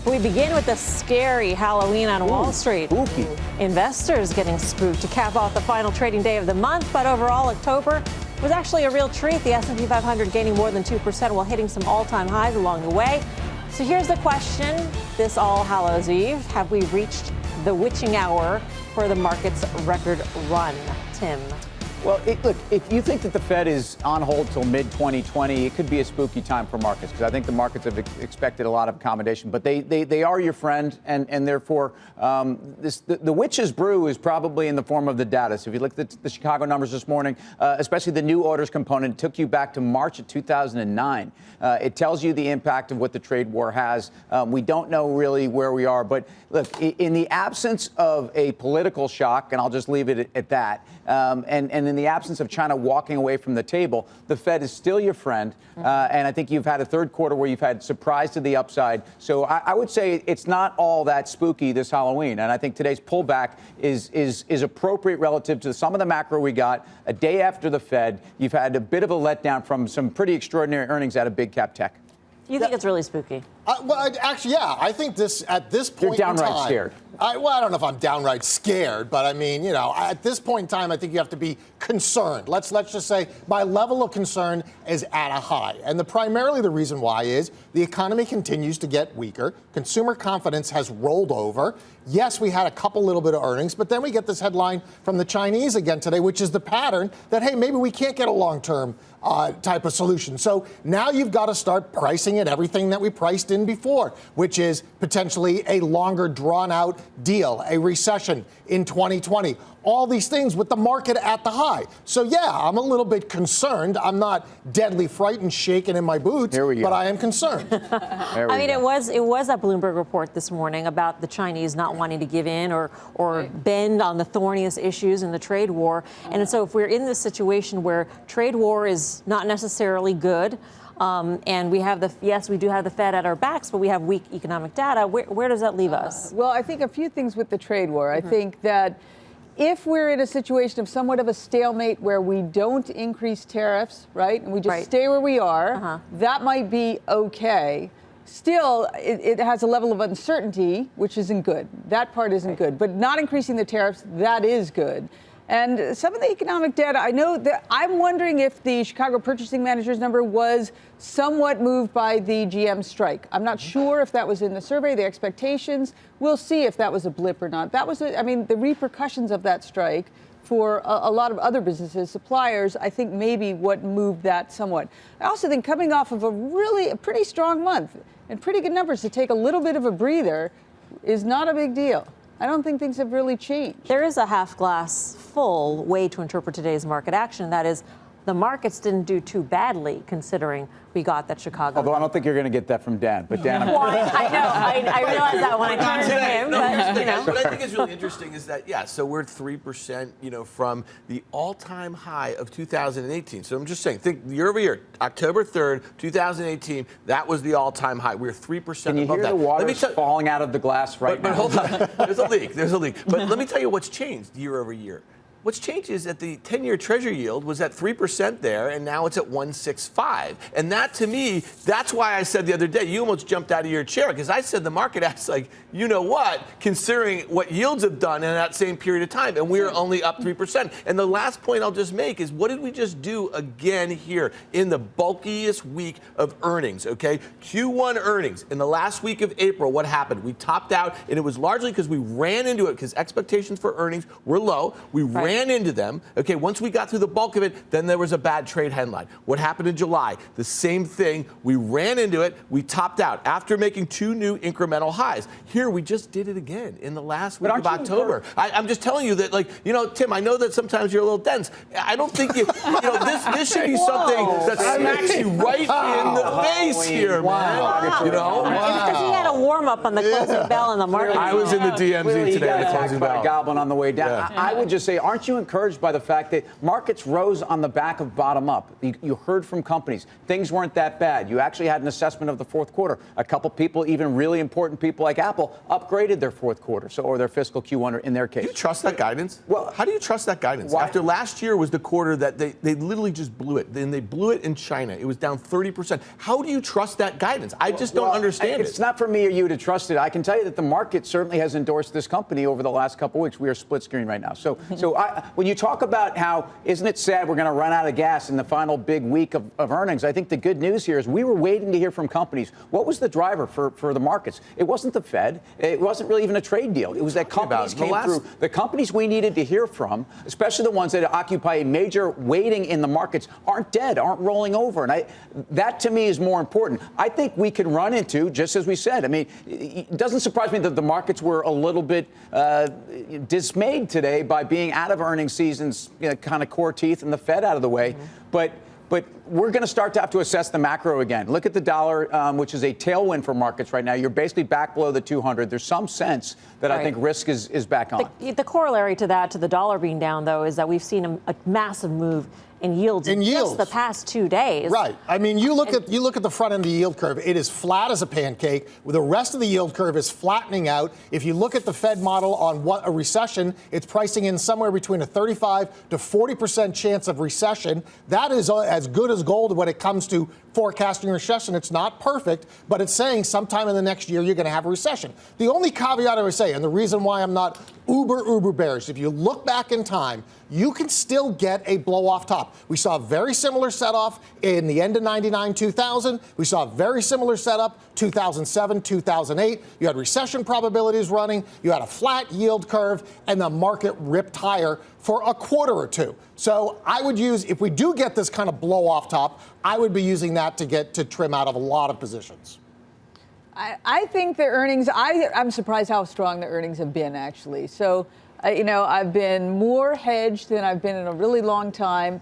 We begin with a scary Halloween on Wall Street. Spooky. Investors getting spooked to cap off the final trading day of the month, but overall October was actually a real treat. The S&P 500 gaining more than 2% while hitting some all-time highs along the way. So here's the question this All Hallows Eve. Have we reached the witching hour for the market's record run? Tim. Well, look, if you think that the Fed is on hold till mid-2020, it could be a spooky time for markets, because I think the markets have expected a lot of accommodation. But they are your friend, and therefore, the witch's brew is probably in the form of the data. So if you look at the Chicago numbers this morning, especially the new orders component, took you back to March of 2009. It tells you the impact of what the trade war has. We don't know really where we are. But look, in the absence of a political shock, and I'll just leave it at that, and in the absence of China walking away from the table, the Fed is still your friend. And I think you've had a third quarter where you've had surprise to the upside. So I would say it's not all that spooky this Halloween. And I think today's pullback is appropriate relative to some of the macro we got. A day after the Fed, you've had a bit of a letdown from some pretty extraordinary earnings out of big cap tech. You think it's really spooky? Well, actually, yeah. I think at this point You're in time, downright scared. I don't know if I'm downright scared, but I mean, at this point in time, I think you have to be concerned. Let's just say my level of concern is at a high. And primarily the reason why is the economy continues to get weaker. Consumer confidence has rolled over. Yes, we had a couple little bit of earnings, but then we get this headline from the Chinese again today, which is the pattern that, hey, maybe we can't get a long-term type of solution. So now you've got to start pricing in everything that we priced in before, which is potentially a longer drawn-out deal, a recession in 2020. All these things with the market at the high. So, yeah, I'm a little bit concerned. I'm not deadly frightened, shaking in my boots, but I am concerned. I mean, it was that Bloomberg report this morning about the Chinese not wanting to give in or bend on the thorniest issues in the trade war. And so if we're in this situation where trade war is not necessarily good, and we have we do have the Fed at our backs, but we have weak economic data, where does that leave us? Well, I think a few things with the trade war. I think that if we're in a situation of somewhat of a stalemate where we don't increase tariffs, right, and we just stay where we are, that might be okay. Still, it has a level of uncertainty, which isn't good. That part isn't good. But not increasing the tariffs, that is good. And some of the economic data, I know that I'm wondering if the Chicago Purchasing Managers number was somewhat moved by the GM strike. I'm not sure if that was in the survey, the expectations. We'll see if that was a blip or not. That was, the repercussions of that strike for a lot of other businesses, suppliers, I think maybe what moved that somewhat. I also think coming off of a pretty strong month and pretty good numbers, to take a little bit of a breather is not a big deal. I don't think things have really changed. There is a half glass full way to interpret today's market action. That is, the markets didn't do too badly considering we got that Chicago. Although I don't think you're going to get that from Dan. But Dan, well, I know. I realize that when I turn to him. But, What I think is really interesting is that, so we're 3%, from the all-time high of 2018. So I'm just saying, think year over year, October 3rd, 2018, that was the all-time high. We're 3% above that. Can you hear the water falling out of the glass right now? But hold on. There's a leak. But let me tell you what's changed year over year. What's changed is that the 10-year Treasury yield was at 3% there, and now it's at 1.65. And that, to me, that's why I said the other day, you almost jumped out of your chair, because I said the market acts like, you know what, considering what yields have done in that same period of time, and we're only up 3%. And the last point I'll just make is, what did we just do again here in the bulkiest week of earnings, okay? Q1 earnings. In the last week of April, what happened? We topped out, and it was largely because we ran into it, because expectations for earnings were low. We ran into them. Okay, once we got through the bulk of it, then there was a bad trade headline. What happened in July? The same thing. We ran into it. We topped out after making 2 new incremental highs. Here, we just did it again in the last week of October. I'm just telling you that, Tim, I know that sometimes you're a little dense. I don't think this should be something that smacks you right in the face here, man. It's because he had a warm-up on the closing bell in the market. I was in the DMZ today. The closing bell. Goblin on the way down. Yeah. I would just say, aren't aren't you encouraged by the fact that markets rose on the back of bottom up? You heard from companies. Things weren't that bad. You actually had an assessment of the fourth quarter. A couple people, even really important people like Apple, upgraded their fourth quarter, or their fiscal Q1 in their case. Do you trust that guidance? Well, how do you trust that guidance? Why? After last year was the quarter that they literally just blew it. Then they blew it in China. It was down 30%. How do you trust that guidance? I just don't understand it. It's not for me or you to trust it. I can tell you that the market certainly has endorsed this company over the last couple of weeks. We are split screen right now. So when you talk about how, isn't it sad we're going to run out of gas in the final big week of earnings, I think the good news here is we were waiting to hear from companies. What was the driver for the markets? It wasn't the Fed. It wasn't really even a trade deal. It was that companies came through. The companies we needed to hear from, especially the ones that occupy a major weighting in the markets, aren't dead, aren't rolling over. And that to me is more important. I think we can run into, just as we said, I mean, it doesn't surprise me that the markets were a little bit dismayed today by being out of earnings season's kind of core teeth and the Fed out of the way. But we're going to start to have to assess the macro again. Look at the dollar, which is a tailwind for markets right now. You're basically back below the 200. There's some sense that I think risk is back on. The corollary to that, to the dollar being down, though, is that we've seen a massive move in yields just the past 2 days. Right. I mean, you look at the front end of the yield curve. It is flat as a pancake. The rest of the yield curve is flattening out. If you look at the Fed model on what a recession, it's pricing in somewhere between a 35 to 40% chance of recession. That is as good as gold when it comes to forecasting a recession. It's not perfect, but it's saying sometime in the next year you're going to have a recession. The only caveat I would say, and the reason why I'm not uber bearish, if you look back in time, you can still get a blow-off top. We saw a very similar set-off in the end of 99, 2000. We saw a very similar setup 2007, 2008. You had recession probabilities running. You had a flat yield curve, and the market ripped higher for a quarter or two. So I would use, if we do get this kind of blow-off top, I would be using that to trim out of a lot of positions. I think the earnings, I'm surprised how strong the earnings have been, actually. So, I've been more hedged than I've been in a really long time.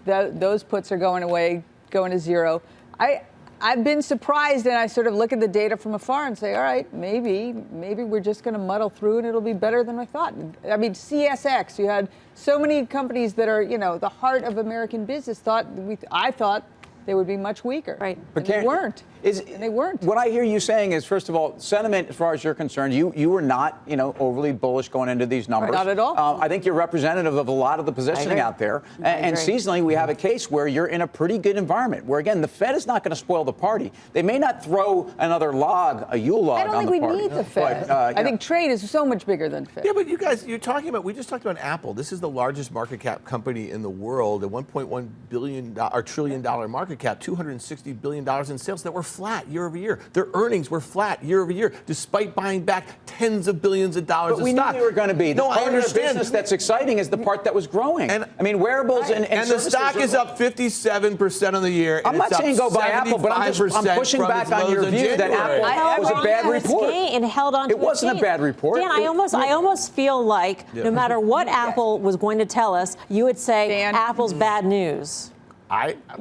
Those puts are going away, going to zero. I've been surprised, and I sort of look at the data from afar and say, all right, maybe we're just going to muddle through and it'll be better than I thought. I mean, CSX, you had so many companies that are, the heart of American business. I thought they would be much weaker. Right. But they weren't. And they weren't. What I hear you saying is, first of all, sentiment, as far as you're concerned, you were not, overly bullish going into these numbers. Not at all. I think you're representative of a lot of the positioning out there. And seasonally, we have a case where you're in a pretty good environment, where, again, the Fed is not going to spoil the party. They may not throw another log, a Yule log, on the party. I don't think we need the Fed. I think trade is so much bigger than Fed. Yeah, but you guys, we just talked about Apple. This is the largest market cap company in the world, a $1.1 trillion market cap, $260 billion in sales that were flat year over year. Their earnings were flat year over year, despite buying back tens of billions of dollars of stock. We knew they were going to be. No, I understand. Business that's exciting is the part that was growing. And I mean, wearables and the stock is up 57% on the year. I'm not saying go buy Apple, but I'm pushing back on your view that Apple was a bad report. And held on to it wasn't a bad report. Dan, I almost feel like no matter what Apple was going to tell us, you would say Apple's bad news.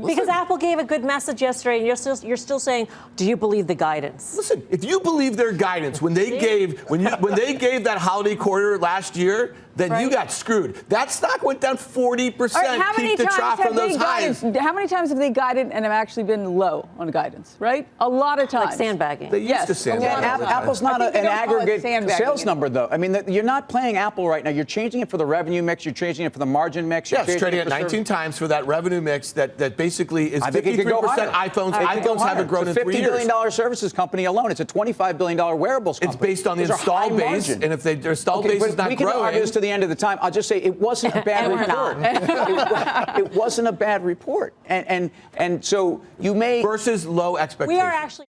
Because Apple gave a good message yesterday, and you're still saying, do you believe the guidance? Listen, if you believe their guidance when they gave that holiday quarter last year, then you got screwed. That stock went down 40% peak to trough from those highs. How many times have they guided and have actually been low on guidance, right? A lot of times. Like sandbagging. They used to sandbag. Apple's not an aggregate sales number, though. I mean, you're not playing Apple right now. You're changing it for the revenue mix. You're changing it for the margin mix. Yeah, it's trading at 19 times for that revenue mix that basically is 53% iPhones. iPhones haven't grown in 3 years. It's a $50 billion services company alone. It's a $25 billion wearables company. It's based on the installed base, and if their installed base is not we can argue this to the end of the time. I'll just say it wasn't a bad report. It wasn't a bad report, and so you may versus low expectations. We are actually.